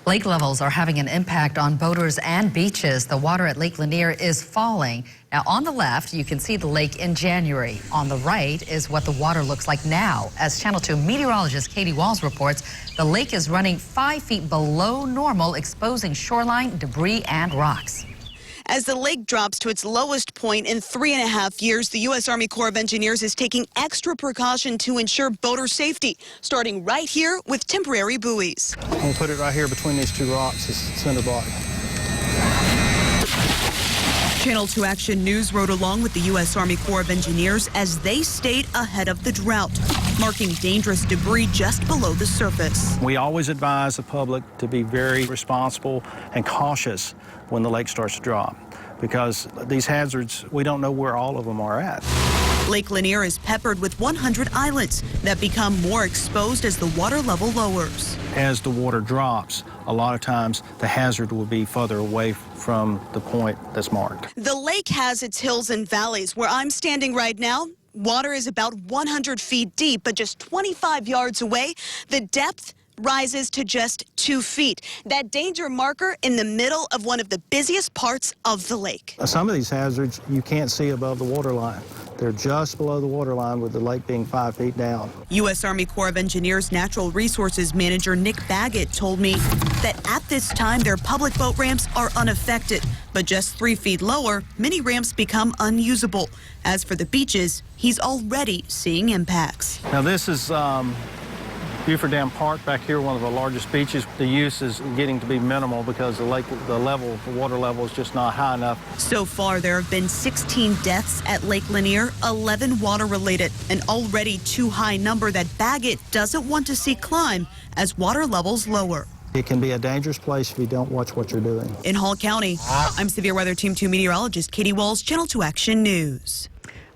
Lake levels are having an impact on boaters and beaches. The water at Lake Lanier is falling. Now, on the left, you can see the lake in January. On the right is what the water looks like now. As Channel 2 meteorologist Katie Walls reports, the lake is running 5 feet below normal, exposing shoreline, debris, and rocks. As the lake drops to its lowest point in 3.5 years, the U.S. Army Corps of Engineers is taking extra precaution to ensure boater safety, starting right here with temporary buoys. We'll put it right here between these two rocks, this cinder block. Channel 2 Action News rode along with the U.S. Army Corps of Engineers as they stayed ahead of the drought, marking dangerous debris just below the surface. We always advise the public to be very responsible and cautious when the lake starts to drop, because these hazards, we don't know where all of them are at. Lake Lanier is peppered with 100 islands that become more exposed as the water level lowers. As the water drops, a lot of times the hazard will be further away from the point that's marked. The lake has its hills and valleys. Where I'm standing right now, water is about 100 feet deep, but just 25 yards away, the depth rises to just 2 feet. That danger marker in the middle of one of the busiest parts of the lake. Some of these hazards you can't see above the water line. They're just below the water line with the lake being 5 feet down. U.S. Army Corps of Engineers Natural Resources Manager Nick Baggett told me that at this time their public boat ramps are unaffected, but just 3 feet lower, many ramps become unusable. As for the beaches, he's already seeing impacts. Now this is Buford Dam Park back here, one of the largest beaches. The use is getting to be minimal because the water level is just not high enough. So far, there have been 16 deaths at Lake Lanier, 11 water-related, an already too high number that Baggett doesn't want to see climb as water levels lower. It can be a dangerous place if you don't watch what you're doing. In Hall County, I'm Severe Weather Team 2 meteorologist Katie Walls, Channel 2 Action News.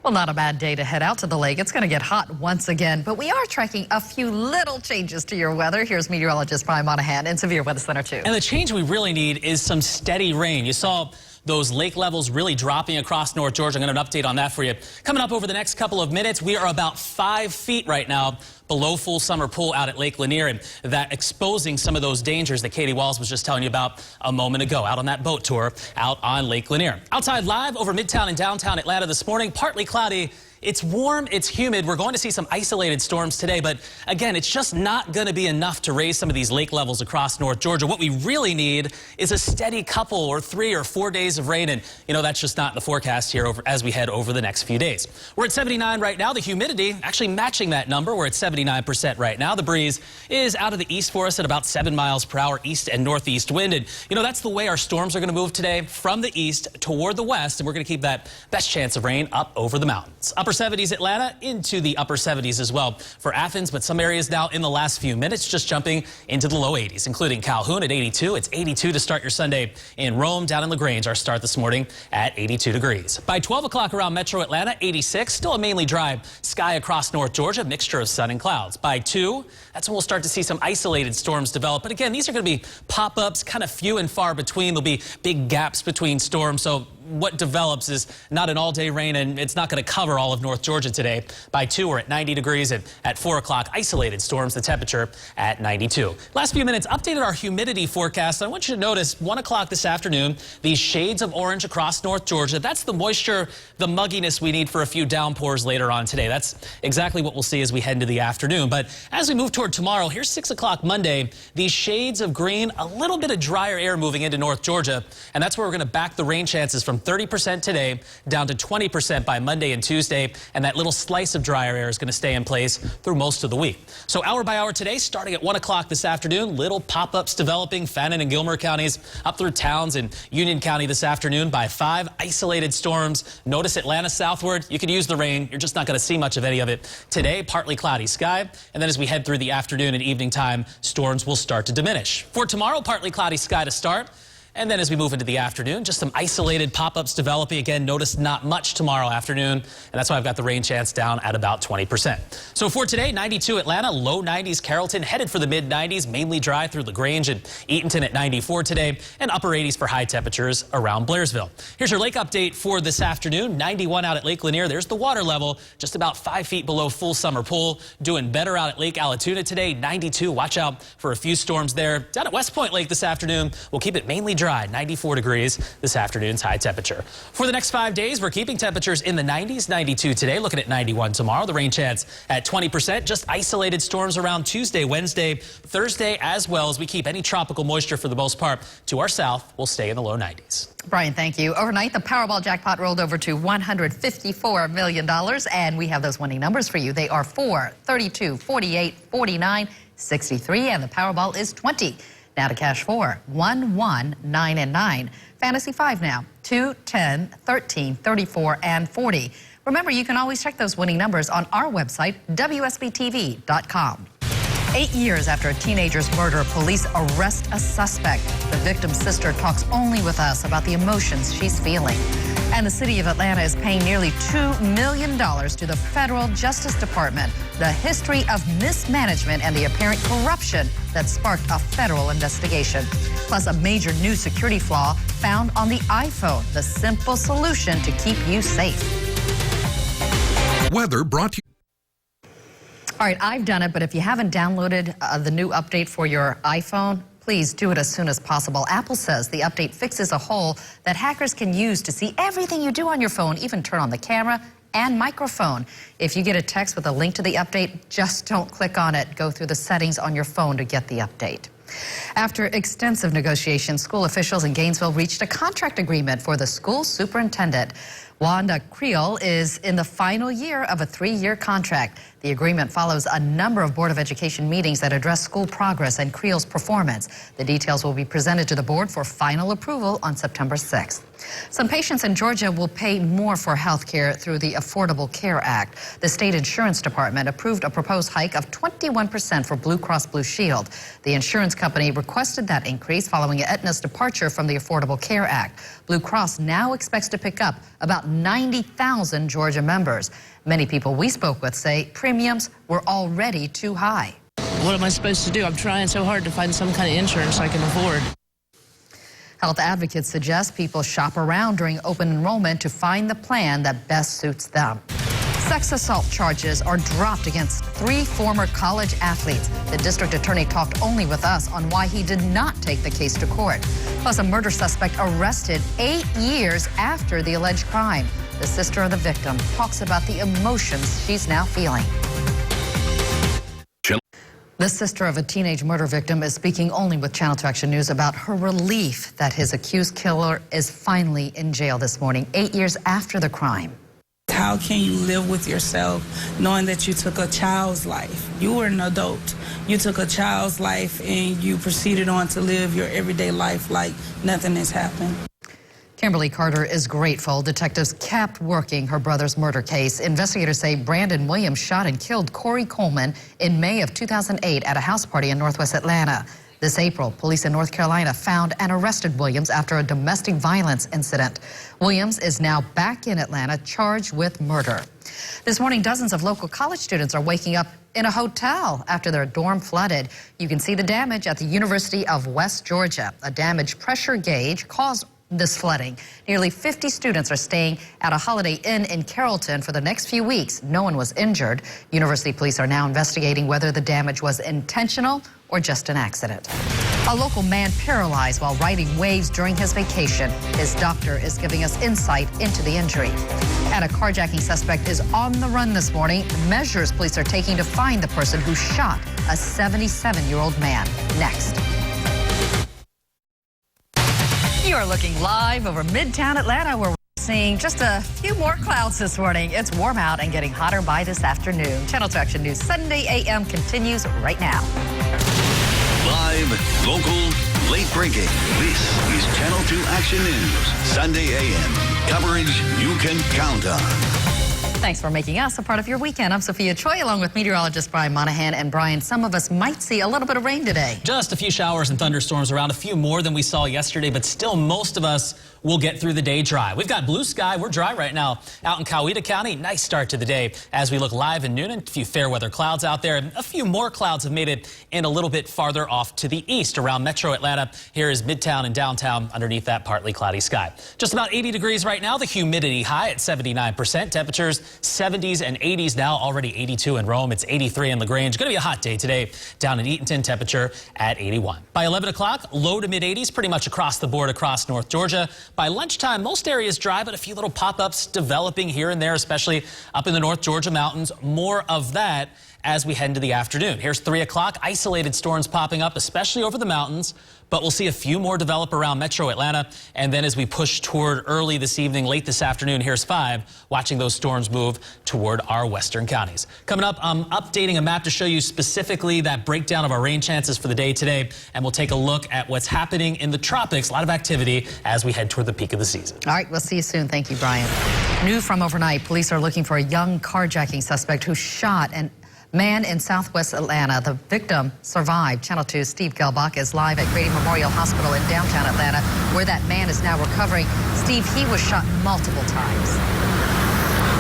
Well, not a bad day to head out to the lake. It's going to get hot once again, but we are tracking a few little changes to your weather. Here's meteorologist Brian Monahan in Severe Weather Center 2. And the change we really need is some steady rain. You saw those lake levels really dropping across North Georgia. I'm going to have an update on that for you. Coming up over the next couple of minutes, we are about 5 feet right now below full summer pool out at Lake Lanier, and that exposing some of those dangers that Katie Walls was just telling you about a moment ago out on that boat tour out on Lake Lanier. Outside live over Midtown and downtown Atlanta this morning, partly cloudy. It's warm, it's humid. We're going to see some isolated storms today, but again, it's just not going to be enough to raise some of these lake levels across North Georgia. What we really need is a steady couple or 3 or 4 days of rain, and you know that's just not in the forecast here as we head over the next few days. We're at 79 right now. The humidity actually matching that number. We're at 79% right now. The breeze is out of the east for us at about 7 miles per hour east and northeast wind, and you know that's the way our storms are going to move today, from the east toward the west, and we're going to keep that best chance of rain up over the mountains. Upper 70s Atlanta into the upper 70s as well for Athens, but some areas now in the last few minutes just jumping into the low 80s, including Calhoun at 82. It's 82 to start your Sunday in Rome. Down in LaGrange, our start this morning at 82 degrees. By 12 o'clock around Metro Atlanta, 86. Still a mainly dry sky across North Georgia, mixture of sun and clouds. By 2, that's when we'll start to see some isolated storms develop. But again, these are going to be pop-ups, kind of few and far between. There'll be big gaps between storms, so what develops is not an all-day rain, and it's not going to cover all of North Georgia today. By 2, we're at 90 degrees, and at 4 o'clock, isolated storms, the temperature at 92. Last few minutes, updated our humidity forecast. I want you to notice 1 o'clock this afternoon, these shades of orange across North Georgia. That's the moisture, the mugginess we need for a few downpours later on today. That's exactly what we'll see as we head into the afternoon. But as we move toward tomorrow, here's 6 o'clock Monday, these shades of green, a little bit of drier air moving into North Georgia, and that's where we're going to back the rain chances from 30% today down to 20% by Monday and Tuesday, and that little slice of drier air is going to stay in place through most of the week. So hour by hour today, starting at 1 o'clock this afternoon, little pop-ups developing Fannin and Gilmer counties up through Towns and Union County this afternoon. By 5, isolated storms. Notice Atlanta southward. You could use the rain. You're just not going to see much of any of it today. Partly cloudy sky, and then as we head through the afternoon and evening time, storms will start to diminish. For tomorrow, partly cloudy sky to start. And then as we move into the afternoon, just some isolated pop-ups developing. Again, notice not much tomorrow afternoon, and that's why I've got the rain chance down at about 20%. So for today, 92 Atlanta, low 90s Carrollton, headed for the mid-90s, mainly dry through LaGrange and Eatonton at 94 today, and upper 80s for high temperatures around Blairsville. Here's your lake update for this afternoon. 91 out at Lake Lanier. There's the water level, just about 5 feet below full summer pool. Doing better out at Lake Allatoona today, 92. Watch out for a few storms there. Down at West Point Lake this afternoon, we'll keep it mainly dry. 94 degrees this afternoon's high temperature. For the next 5 days, we're keeping temperatures in the 90s, 92 today, looking at 91 tomorrow. The rain chance at 20%, just isolated storms around Tuesday, Wednesday, Thursday, as well as we keep any tropical moisture for the most part to our south. We'll stay in the low 90s. Brian, thank you. Overnight, the Powerball jackpot rolled over to $154 million, and we have those winning numbers for you. They are 4, 32, 48, 49, 63, and the Powerball is 20. Now to cash 4, 1, 1, 9, and 9. Fantasy 5 now, 2, 10, 13, 34, and 40. Remember, you can always check those winning numbers on our website, WSBTV.com. 8 years after a teenager's murder, police arrest a suspect. The victim's sister talks only with us about the emotions she's feeling. And the city of Atlanta is paying nearly $2 million to the federal Justice Department. The history of mismanagement and the apparent corruption that sparked a federal investigation. Plus, a major new security flaw found on the iPhone. The simple solution to keep you safe. Weather brought to you. All right, I've done it, but if you haven't downloaded the new update for your iPhone, please do it as soon as possible. Apple says the update fixes a hole that hackers can use to see everything you do on your phone, even turn on the camera and microphone. If you get a text with a link to the update, just don't click on it. Go through the settings on your phone to get the update. After extensive negotiations, school officials in Gainesville reached a contract agreement for the school superintendent. Wanda Creel is in the final year of a 3-year contract. The agreement follows a number of Board of Education meetings that address school progress and Creel's performance. The details will be presented to the board for final approval on September 6th. Some patients in Georgia will pay more for health care through the Affordable Care Act. The state insurance department approved a proposed hike of 21% for Blue Cross Blue Shield. The insurance company requested that increase following Aetna's departure from the Affordable Care Act. Blue Cross now expects to pick up about 90,000 Georgia members. Many people we spoke with say premiums were already too high. What am I supposed to do? I'm trying so hard to find some kind of insurance I can afford. Health advocates suggest people shop around during open enrollment to find the plan that best suits them. Sex assault charges are dropped against 3 former college athletes. The district attorney talked only with us on why he did not take the case to court. Plus, a murder suspect arrested 8 years after the alleged crime. The sister of the victim talks about the emotions she's now feeling. The sister of a teenage murder victim is speaking only with Channel 2 Action News about her relief that his accused killer is finally in jail this morning, 8 years after the crime. How can you live with yourself knowing that you took a child's life? You were an adult. You took a child's life and you proceeded on to live your everyday life like nothing has happened. Kimberly Carter is grateful detectives kept working her brother's murder case. Investigators say Brandon Williams shot and killed Corey Coleman in May of 2008 at a house party in Northwest Atlanta. This April, police in North Carolina found and arrested Williams after a domestic violence incident. Williams is now back in Atlanta, charged with murder. This morning, dozens of local college students are waking up in a hotel after their dorm flooded. You can see the damage at the University of West Georgia. A damaged pressure gauge caused this flooding. Nearly 50 students are staying at a Holiday Inn in Carrollton for the next few weeks. No one was injured. University police are now investigating whether the damage was intentional or just an accident. A local man paralyzed while riding waves during his vacation. His doctor is giving us insight into the injury. And a carjacking suspect is on the run this morning. Measures police are taking to find the person who shot a 77-year-old man. Next. You are looking live over Midtown Atlanta, where we're seeing just a few more clouds this morning. It's warm out and getting hotter by this afternoon. Channel 2 Action News Sunday AM continues right now. Live, local, late breaking. This is Channel 2 Action News Sunday AM. Coverage you can count on. Thanks for making us a part of your weekend. I'm Sophia Choi, along with meteorologist Brian Monahan. And Brian, some of us might see a little bit of rain today. Just a few showers and thunderstorms around, a few more than we saw yesterday, but still most of us will get through the day dry. We've got blue sky. We're dry right now out in Coweta County. Nice start to the day as we look live in Noonan. A few fair weather clouds out there. A few more clouds have made it in a little bit farther off to the east around metro Atlanta. Here is Midtown and downtown underneath that partly cloudy sky. Just about 80 degrees right now. The humidity high at 79%. Temperatures 70s and 80s now. Already 82 in Rome. It's 83 in LaGrange. Going to be a hot day today down in Eatonton. Temperature at 81. By 11 o'clock, low to mid 80s pretty much across the board across North Georgia. By lunchtime, most areas dry, but a few little pop-ups developing here and there, especially up in the North Georgia mountains. More of that as we head into the afternoon. Here's 3 o'clock. Isolated storms popping up, especially over the mountains, but we'll see a few more develop around metro Atlanta. And then as we push toward early this evening, late this afternoon, here's 5, watching those storms move toward our western counties. Coming up, I'm updating a map to show you specifically that breakdown of our rain chances for the day today. And we'll take a look at what's happening in the tropics. A lot of activity as we head toward the peak of the season. All right, we'll see you soon. Thank you, Brian. New from overnight, police are looking for a young carjacking suspect who shot an man in southwest Atlanta. The victim survived. Channel 2's Steve Gelbach is live at Grady Memorial Hospital in downtown Atlanta, where that man is now recovering. Steve, he was shot multiple times.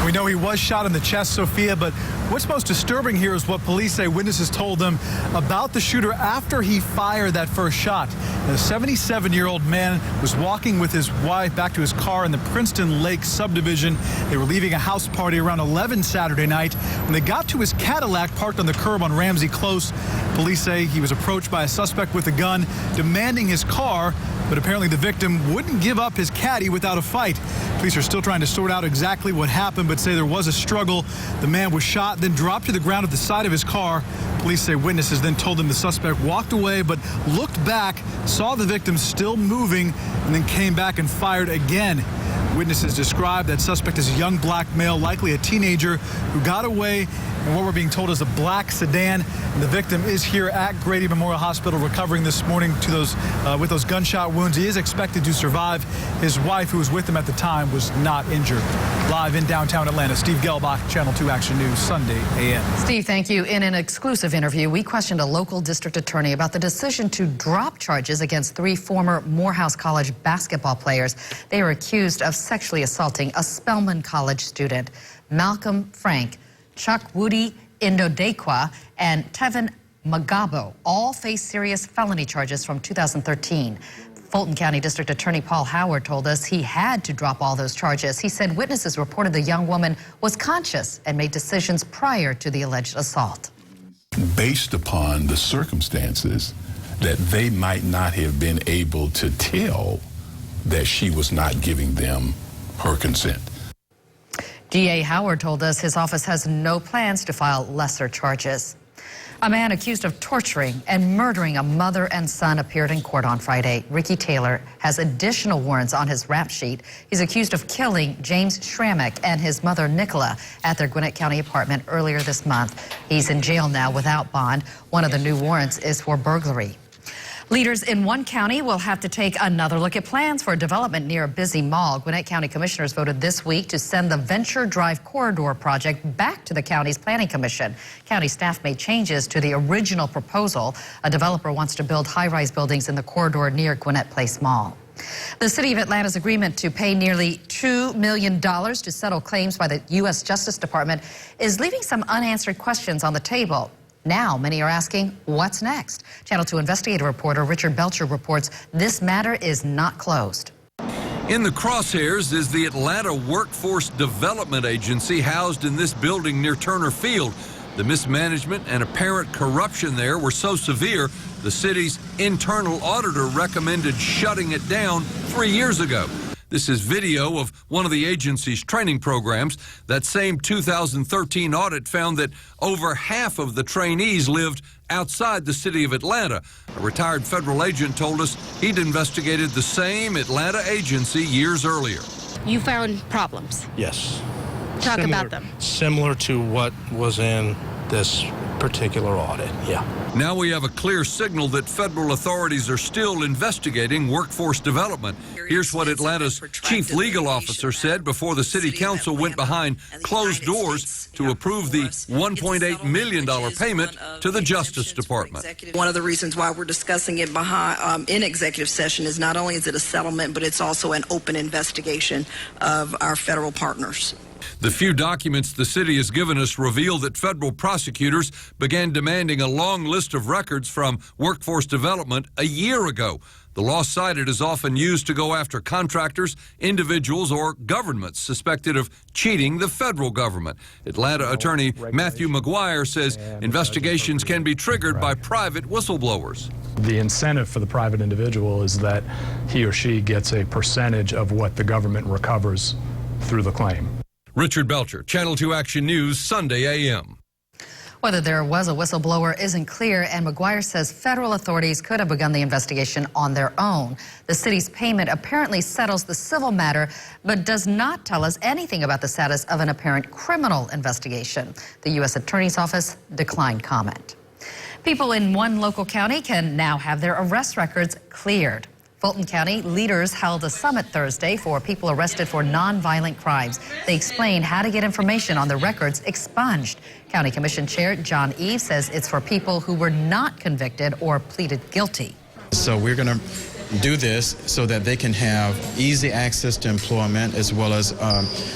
We know he was shot in the chest, Sophia, but what's most disturbing here is what police say witnesses told them about the shooter after he fired that first shot. The 77-year-old man was walking with his wife back to his car in the Princeton Lake subdivision. They were leaving a house party around 11 Saturday night. When they got to his Cadillac parked on the curb on Ramsey Close, police say he was approached by a suspect with a gun demanding his car, but apparently the victim wouldn't give up his caddy without a fight. Police are still trying to sort out exactly what happened, but say there was a struggle. The man was shot, then dropped to the ground at the side of his car. Police say witnesses then told them the suspect walked away, but looked back, saw the victim still moving, and then came back and fired again. Witnesses described that suspect as a young black male, likely a teenager, who got away in what we're being told is a black sedan. And the victim is here at Grady Memorial Hospital recovering this morning with those gunshot wounds. He is expected to survive. His wife, who was with him at the time, was not injured. Live in downtown Atlanta, Steve Gelbach, Channel 2 Action News, Sunday AM. Steve, thank you. In an exclusive interview, we questioned a local district attorney about the decision to drop charges against 3 former Morehouse College basketball players. They are accused of sexually assaulting a Spelman College student. Malcolm Frank, Ch.2 Indodekwa, and Tevin Magabo all face serious felony charges from 2013. Fulton County District Attorney Paul Howard told us he had to drop all those charges. He said witnesses reported the young woman was conscious and made decisions prior to the alleged assault. Based upon the circumstances, that they might not have been able to tell that she was not giving them her consent. DA Howard told us his office has no plans to file lesser charges. A man accused of torturing and murdering a mother and son appeared in court on Friday. Ricky Taylor has additional warrants on his rap sheet. He's accused of killing James Schrammick and his mother Nicola at their Gwinnett County apartment earlier this month. He's in jail now without bond. One of the new warrants is for burglary. Leaders in one county will have to take another look at plans for development near a busy mall. Gwinnett County commissioners voted this week to send the Venture Drive Corridor project back to the county's planning commission. County staff made changes to the original proposal. A developer wants to build high-rise buildings in the corridor near Gwinnett Place Mall. The City of Atlanta's agreement to pay nearly $2 million to settle claims by the U.S. Justice Department is leaving some unanswered questions on the table. Now, many are asking, what's next? Channel 2 investigative reporter Richard Belcher reports this matter is not closed. In the crosshairs is the Atlanta Workforce Development Agency housed in this building near Turner Field. The mismanagement and apparent corruption there were so severe, the city's internal auditor recommended shutting it down 3 years ago. This is video of one of the agency's training programs. That same 2013 audit found that over half of the trainees lived outside the city of Atlanta. A retired federal agent told us he'd investigated the same Atlanta agency years earlier. You found problems. Yes. Talk about them. Similar to what was in this particular audit, yeah. Now we have a clear signal that federal authorities are still investigating workforce development. Here's what Atlanta's chief legal officer said before the city council went behind closed doors to approve the $1.8 million payment to the Justice Department. One of the reasons why we're discussing it in executive session is not only is it a settlement, but it's also an open investigation of our federal partners. The few documents the city has given us reveal that federal prosecutors began demanding a long list of records from workforce development a year ago. The law cited is often used to go after contractors, individuals, or governments suspected of cheating the federal government. Atlanta attorney Matthew McGuire says investigations can be triggered by private whistleblowers. The incentive for the private individual is that he or she gets a percentage of what the government recovers through the claim. Richard Belcher, Channel 2 Action News, Sunday AM. Whether there was a whistleblower isn't clear, and McGuire says federal authorities could have begun the investigation on their own. The city's payment apparently settles the civil matter, but does not tell us anything about the status of an apparent criminal investigation. The U.S. Attorney's Office declined comment. People in one local county can now have their arrest records cleared. Fulton County leaders held a summit Thursday for people arrested for nonviolent crimes. They explained how to get information on the records expunged. County Commission Chair John Eves says it's for people who were not convicted or pleaded guilty. So we're going to do this so that they can have easy access to employment as well as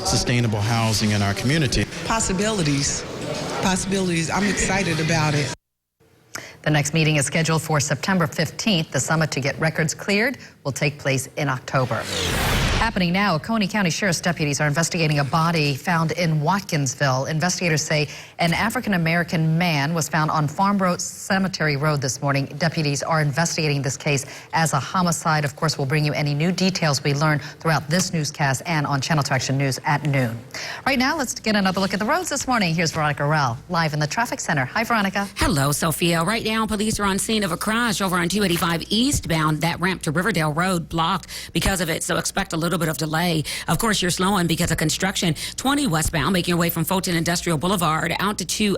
sustainable housing in our community. Possibilities. I'm excited about it. The next meeting is scheduled for September 15th. The summit to get records cleared will take place in October. Happening now, Coney County Sheriff's deputies are investigating a body found in Watkinsville. Investigators say an African-American man was found on Farm Road Cemetery Road this morning. Deputies are investigating this case as a homicide. Of course, we'll bring you any new details we learn throughout this newscast and on Channel 2 Action News at noon. Right now, let's get another look at the roads this morning. Here's Veronica Rell, live in the traffic center. Hi, Veronica. Hello, Sophia. Right now, police are on scene of a crash over on 285 eastbound. That ramp to Riverdale Road blocked because of it, so expect a little bit of delay. Of course, you're slowing because of construction. 20 westbound, making your way from Fulton Industrial Boulevard out to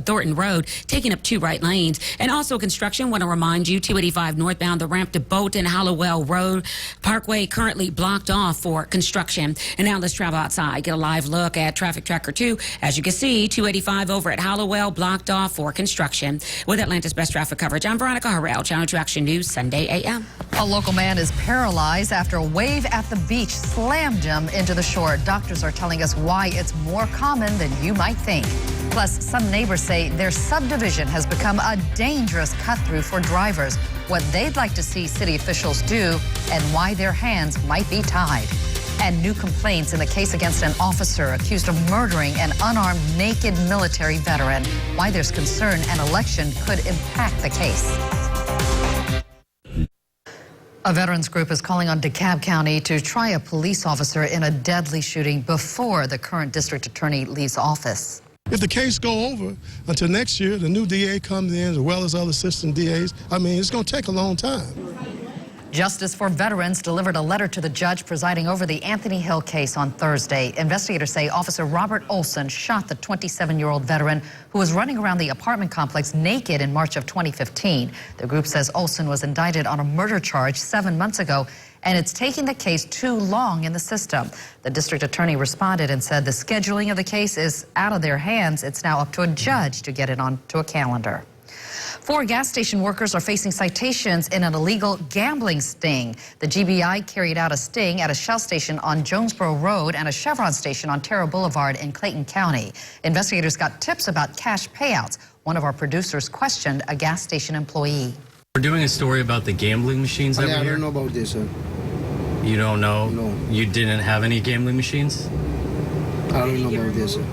Thornton Road, taking up 2 right lanes. And also construction, want to remind you, 285 northbound, the ramp to Bolton Hollowell Road Parkway currently blocked off for construction. And now let's travel outside, get a live look at Traffic Tracker 2. As you can see, 285 over at Hollowell blocked off for construction. With Atlanta's best traffic coverage, I'm Veronica Harrell, Channel 2 Action News, Sunday AM. A local man is paralyzed after a wave at the beach slammed him into the shore. Doctors are telling us why it's more common than you might think. Plus, some neighbors say their subdivision has become a dangerous cut-through for drivers, what they'd like to see city officials do, and why their hands might be tied. And new complaints in the case against an officer accused of murdering an unarmed naked military veteran. Why there's concern an election could impact the case. A veterans group is calling on DeKalb County to try a police officer in a deadly shooting before the current district attorney leaves office. If the case go over until next year, the new DA comes in as well as other assistant DAs, it's going to take a long time. Justice for Veterans delivered a letter to the judge presiding over the Anthony Hill case on Thursday. Investigators say Officer Robert Olson shot the 27-year-old veteran who was running around the apartment complex naked in March of 2015. The group says Olson was indicted on a murder charge 7 months ago, and it's taking the case too long in the system. The district attorney responded and said the scheduling of the case is out of their hands. It's now up to a judge to get it onto a calendar. 4 gas station workers are facing citations in an illegal gambling sting. The GBI carried out a sting at a Shell station on Jonesboro Road and a Chevron station on Terra Boulevard in Clayton County. Investigators got tips about cash payouts. One of our producers questioned a gas station employee. We're doing a story about the gambling machines over here. I don't know about this, sir. You don't know? No. You didn't have any gambling machines? I don't know about this, sir.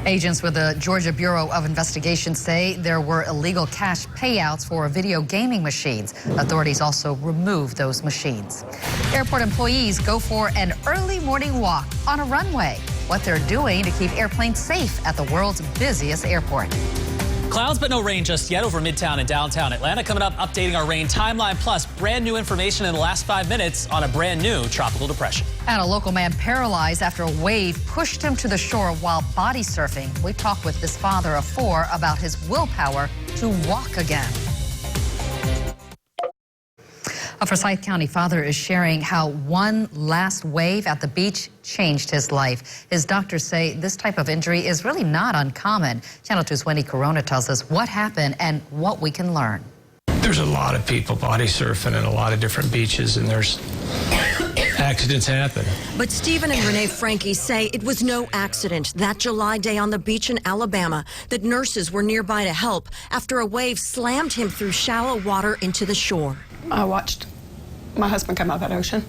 Agents with the Georgia Bureau of Investigation say there were illegal cash payouts for video gaming machines. Authorities also removed those machines. Airport employees go for an early morning walk on a runway. What they're doing to keep airplanes safe at the world's busiest airport. Clouds but no rain just yet over Midtown and downtown Atlanta. Coming up, updating our rain timeline, plus brand new information in the last 5 minutes on a brand new tropical depression. And a local man paralyzed after a wave pushed him to the shore while body surfing. We talked with this father of 4 about his willpower to walk again. A Forsyth County father is sharing how one last wave at the beach changed his life. His doctors say this type of injury is really not uncommon. Channel 2's Wendy Corona tells us what happened and what we can learn. There's a lot of people body surfing at a lot of different beaches, and there's accidents happen. But Stephen and Renee Frankie say it was no accident that July day on the beach in Alabama, that nurses were nearby to help after a wave slammed him through shallow water into the shore. I watched my husband come out of that ocean,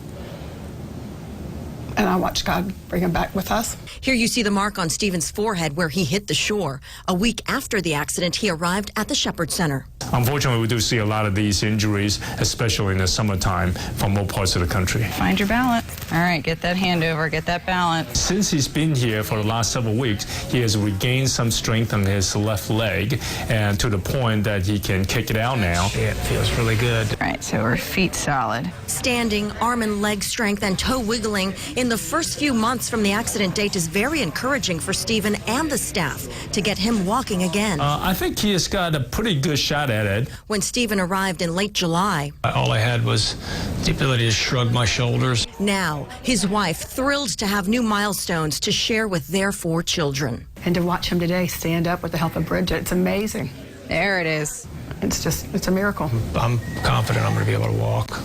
and I watched God bring him back with us. Here you see the mark on Stephen's forehead where he hit the shore. A week after the accident, he arrived at the Shepherd Center. Unfortunately, we do see a lot of these injuries, especially in the summertime, from all parts of the country. Find your balance. All right, get that hand over, get that balance. Since he's been here for the last several weeks, he has regained some strength on his left leg, and to the point that he can kick it out now. It feels really good. All right, so our feet solid. Standing, arm and leg strength, and toe wiggling in the first few months from the accident date is very encouraging for Stephen and the staff to get him walking again. I think he has got a pretty good shot at it. When Stephen arrived in late July, all I had was the ability to shrug my shoulders. Now, his wife thrilled to have new milestones to share with their 4 children. And to watch him today stand up with the help of Bridget, it's amazing. There it is. It's a miracle. I'm confident I'm going to be able to walk.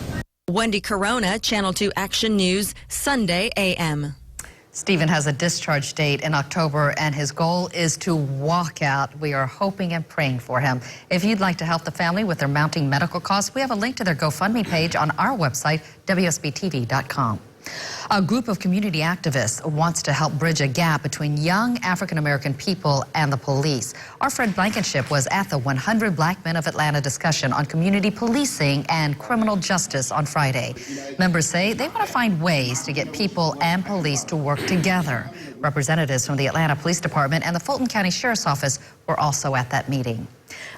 Wendy Corona, Channel 2 Action News, Sunday AM. Stephen has a discharge date in October, and his goal is to walk out. We are hoping and praying for him. If you'd like to help the family with their mounting medical costs, we have a link to their GoFundMe page on our website, WSBTV.com. A group of community activists wants to help bridge a gap between young African-American people and the police. Our Fred Blankenship was at the 100 Black Men of Atlanta discussion on community policing and criminal justice on Friday. Members say they want to find ways to get people and police to work together. Representatives from the Atlanta Police Department and the Fulton County Sheriff's Office were also at that meeting.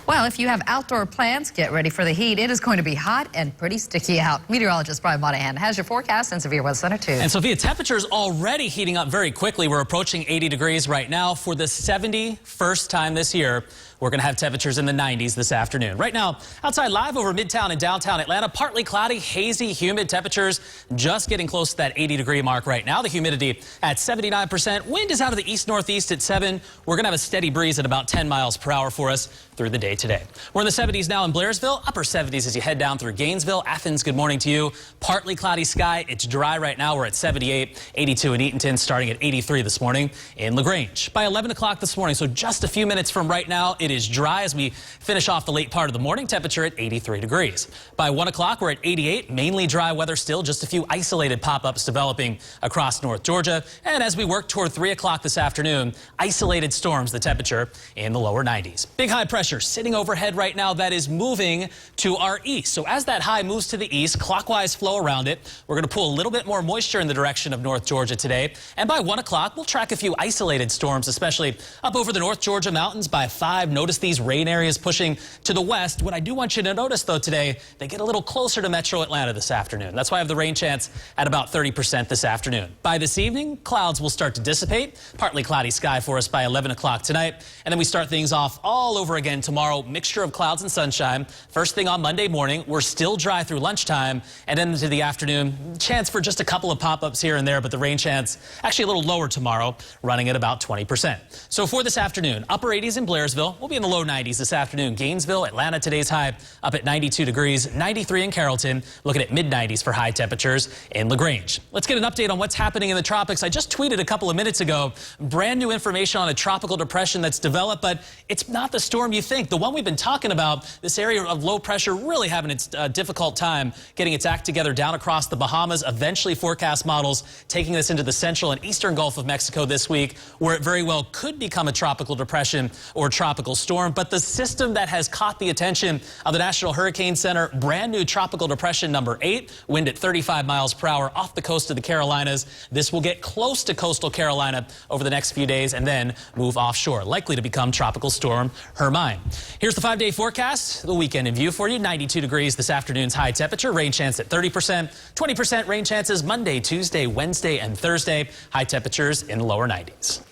Well, if you have outdoor plans, get ready for the heat. It is going to be hot and pretty sticky out. Meteorologist Brian Monahan has your forecast and Severe Weather Center 2. And Sophia, temperatures already heating up very quickly. We're approaching 80 degrees right now. For the 71st time this year, we're going to have temperatures in the 90s this afternoon. Right now, outside live over Midtown and downtown Atlanta, partly cloudy, hazy, humid temperatures just getting close to that 80-degree mark right now. The humidity at 79%. Wind is out of the east-northeast at 7. We're going to have a steady breeze at about 10 miles per hour for us through the day today. We're in the 70s now in Blairsville, upper 70s as you head down through Gainesville. Athens, good morning to you. Partly cloudy sky. It's dry right now. We're at 78, 82 in Eatonton, starting at 83 this morning in LaGrange. By 11 o'clock this morning, so just a few minutes from right now, it is dry as we finish off the late part of the morning. Temperature at 83 degrees. By 1 o'clock, we're at 88. Mainly dry weather still. Just a few isolated pop-ups developing across North Georgia. And as we work toward 3 o'clock this afternoon, isolated storms, the temperature in the lower 90s. Big high pressure sitting overhead right now that is moving to our east. So as that high moves to the east, clockwise flow around it, we're going to pull a little bit more moisture in the direction of North Georgia today. And by 1 o'clock, we'll track a few isolated storms, especially up over the North Georgia mountains. By 5, notice these rain areas pushing to the west. What I do want you to notice, though, today, they get a little closer to metro Atlanta this afternoon. That's why I have the rain chance at about 30% this afternoon. By this evening, clouds will start to dissipate. Partly cloudy sky for us by 11 o'clock tonight. And then we start things off all over again tomorrow. Mixture of clouds and sunshine. First thing on Monday morning, we're still dry through lunchtime. And then into the afternoon, chance for just a couple of pop-ups here and there, but the rain chance actually a little lower tomorrow, running at about 20%. So for this afternoon, upper 80s in Blairsville. We'll be in the low 90s this afternoon. Gainesville, Atlanta, today's high up at 92 degrees, 93 in Carrollton, looking at mid-90s for high temperatures in LaGrange. Let's get an update on what's happening in the tropics. I just tweeted a couple of minutes ago, brand new information on a tropical depression that's developed, but it's not the storm you think. The one we've been talking about, this area of low pressure really having its difficult time getting its act together down across the Bahamas. Eventually forecast models taking this into the central and eastern Gulf of Mexico this week, where it very well could become a tropical depression or tropical storm. But the system that has caught the attention of the National Hurricane Center, brand new tropical depression number 8, wind at 35 miles per hour off the coast of the Carolinas. This will get close to coastal Carolina over the next few days and then move offshore, likely to become tropical storm Hermine. fine. Here's the 5-day forecast. The weekend in view for you. 92 degrees this afternoon's high temperature. Rain chance at 30%. 20% rain chances Monday, Tuesday, Wednesday, and Thursday. High temperatures in the lower 90s.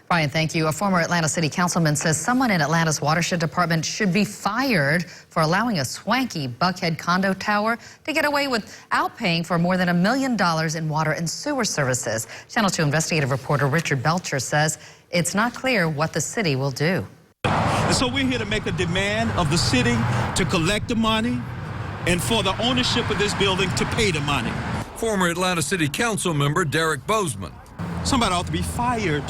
Brian, thank you. A former Atlanta City Councilman says someone in Atlanta's watershed department should be fired for allowing a swanky Buckhead condo tower to get away without paying for more than $1 million in water and sewer services. Channel 2 investigative reporter Richard Belcher says it's not clear what the city will do. And so we're here to make a demand of the city to collect the money and for the ownership of this building to pay the money. Former Atlanta City Council member Derek Bozeman. Somebody ought to be fired.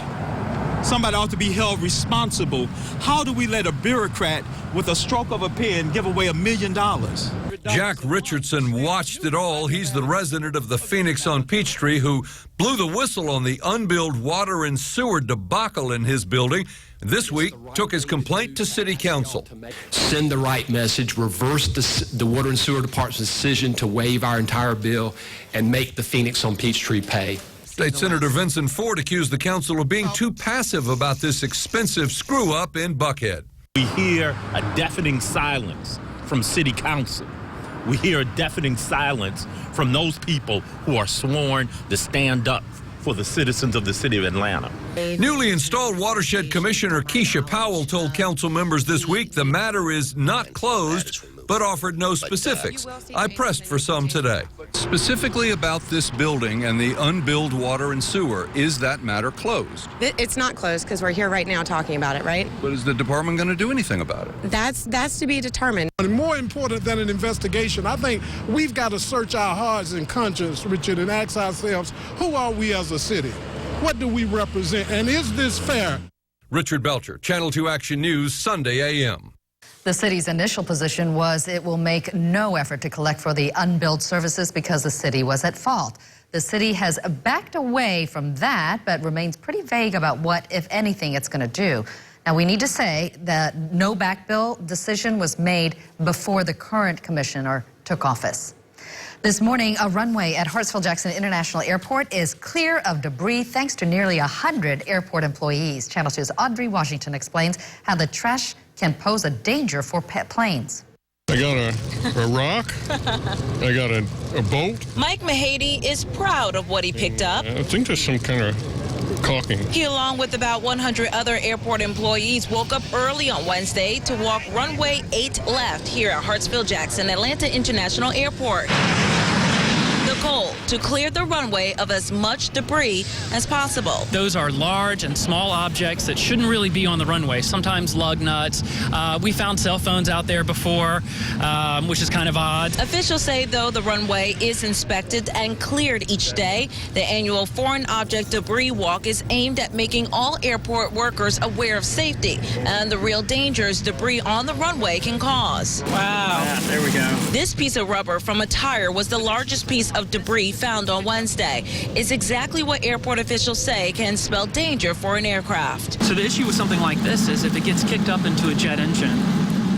Somebody ought to be held responsible. How do we let a bureaucrat with a stroke of a pen give away $1 million? Jack Richardson watched it all. He's the resident of the Phoenix on Peachtree who blew the whistle on the unbilled water and sewer debacle in his building. This week, took his complaint to City Council. Send the right message, reverse the Water and Sewer Department's decision to waive our entire bill, and make the Phoenix on Peachtree pay. State Senator Vincent Ford accused the council of being too passive about this expensive screw-up in Buckhead. We hear a deafening silence from City Council. We hear a deafening silence from those people who are sworn to stand up for the citizens of the city of Atlanta. Newly installed Watershed Commissioner Keisha Powell told council members this week the matter is not closed, but offered no specifics. I pressed for some today. Specifically about this building and the unbilled water and sewer, is that matter closed? It's not closed because we're here right now talking about it, right? But is the department going to do anything about it? That's to be determined. More important than an investigation, I think we've got to search our hearts and conscience, Richard, and ask ourselves, who are we as a city? What do we represent? And is this fair? Richard Belcher, Channel 2 Action News, Sunday a.m. The city's initial position was it will make no effort to collect for the unbilled services because the city was at fault. The city has backed away from that, but remains pretty vague about what, if anything, it's going to do. Now, we need to say that no back bill decision was made before the current commissioner took office. This morning, a runway at Hartsfield-Jackson International Airport is clear of debris thanks to nearly 100 airport employees. Channel 2's Audrey Washington explains how the trash can pose a danger for planes. I got a rock. I got a boat. Mike Mahady is proud of what he picked up. I think there's some kind of caulking. He, along with about 100 other airport employees, woke up early on Wednesday to walk runway 8 left here at Hartsfield-Jackson Atlanta International Airport. The goal, to clear the runway of as much debris as possible. Those are large and small objects that shouldn't really be on the runway, sometimes lug nuts. We found cell phones out there before, which is kind of odd. Officials say, though, the runway is inspected and cleared each day. The annual Foreign Object Debris Walk is aimed at making all airport workers aware of safety and the real dangers debris on the runway can cause. Wow. Yeah, there we go. This piece of rubber from a tire was the largest piece of debris found on Wednesday. It's exactly what airport officials say can spell danger for an aircraft. So the issue with something like this is if it gets kicked up into a jet engine,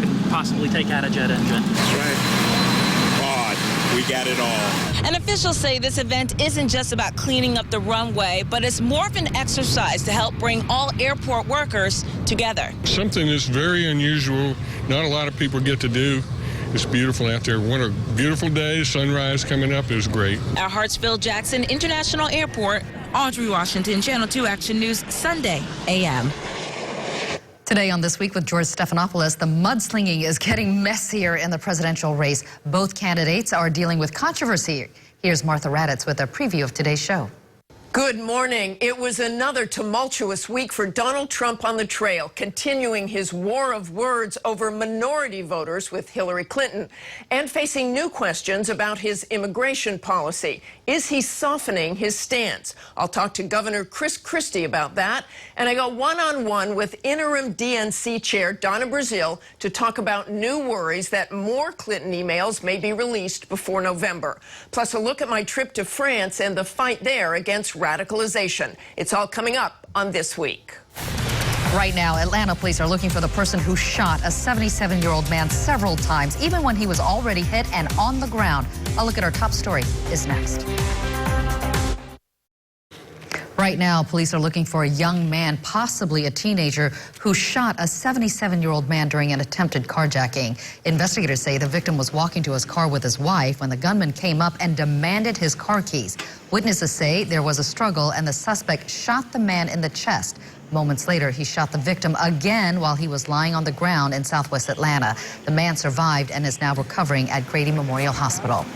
it could possibly take out a jet engine. That's right. God, we got it all. And officials say this event isn't just about cleaning up the runway, but it's more of an exercise to help bring all airport workers together. Something that's very unusual, not a lot of people get to do. It's beautiful out there. What a beautiful day. Sunrise coming up is great. At Hartsfield-Jackson International Airport, Audrey Washington, Channel 2 Action News, Sunday a.m. Today on This Week with George Stephanopoulos, the mudslinging is getting messier in the presidential race. Both candidates are dealing with controversy. Here's Martha Raddatz with a preview of today's show. Good morning. It was another tumultuous week for Donald Trump on the trail, continuing his war of words over minority voters with Hillary Clinton and facing new questions about his immigration policy. Is he softening his stance? I'll talk to Governor Chris Christie about that. And I go one-on-one with interim DNC chair Donna Brazile to talk about new worries that more Clinton emails may be released before November. Plus a look at my trip to France and the fight there against radicalization. It's all coming up on This Week. Right now, Atlanta police are looking for the person who shot a 77-year-old man several times, even when he was already hit and on the ground. A look at our top story is next. Right Right now, police are looking for a young man, possibly a teenager, who shot a 77-year-old man during an attempted carjacking. Investigators say the victim was walking to his car with his wife when the gunman came up and demanded his car keys. Witnesses say there was a struggle and the suspect shot the man in the chest. Moments later, he shot the victim again while he was lying on the ground in southwest Atlanta. The man survived and is now recovering at Grady Memorial Hospital.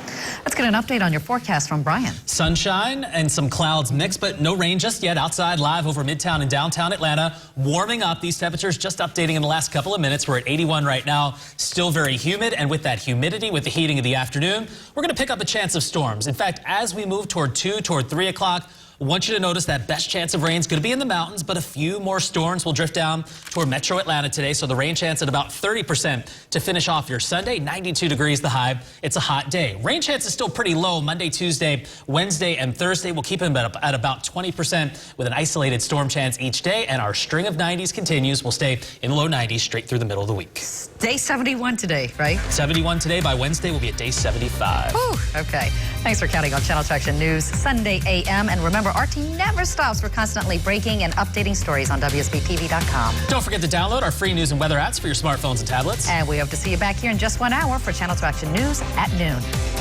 Let's get an update on your forecast from Brian. Sunshine and some clouds mixed, but no rain just yet. Outside live over Midtown and downtown Atlanta. Warming up. These temperatures just updating in the last couple of minutes. We're at 81 right now. Still very humid. And with that humidity, with the heating of the afternoon, we're going to pick up a chance of storms. In fact, as we move toward 3 o'clock, I want you to notice that best chance of rain is going to be in the mountains, but a few more storms will drift down toward metro Atlanta today. So the rain chance at about 30% to finish off your Sunday. 92 degrees the high. It's a hot day. Rain chance is still pretty low Monday, Tuesday, Wednesday, and Thursday. We'll keep them at about 20% with an isolated storm chance each day. And our string of 90s continues. We'll stay in the low 90s straight through the middle of the week. Day 71 today, right? 71 today. By Wednesday, we'll be at day 75. Whew, okay. Thanks for counting on Channel 2 Action News Sunday AM. And remember, our team never stops. We're constantly breaking and updating stories on WSBTV.com. Don't forget to download our free news and weather apps for your smartphones and tablets. And we hope to see you back here in just 1 hour for Channel 2 Action News at noon.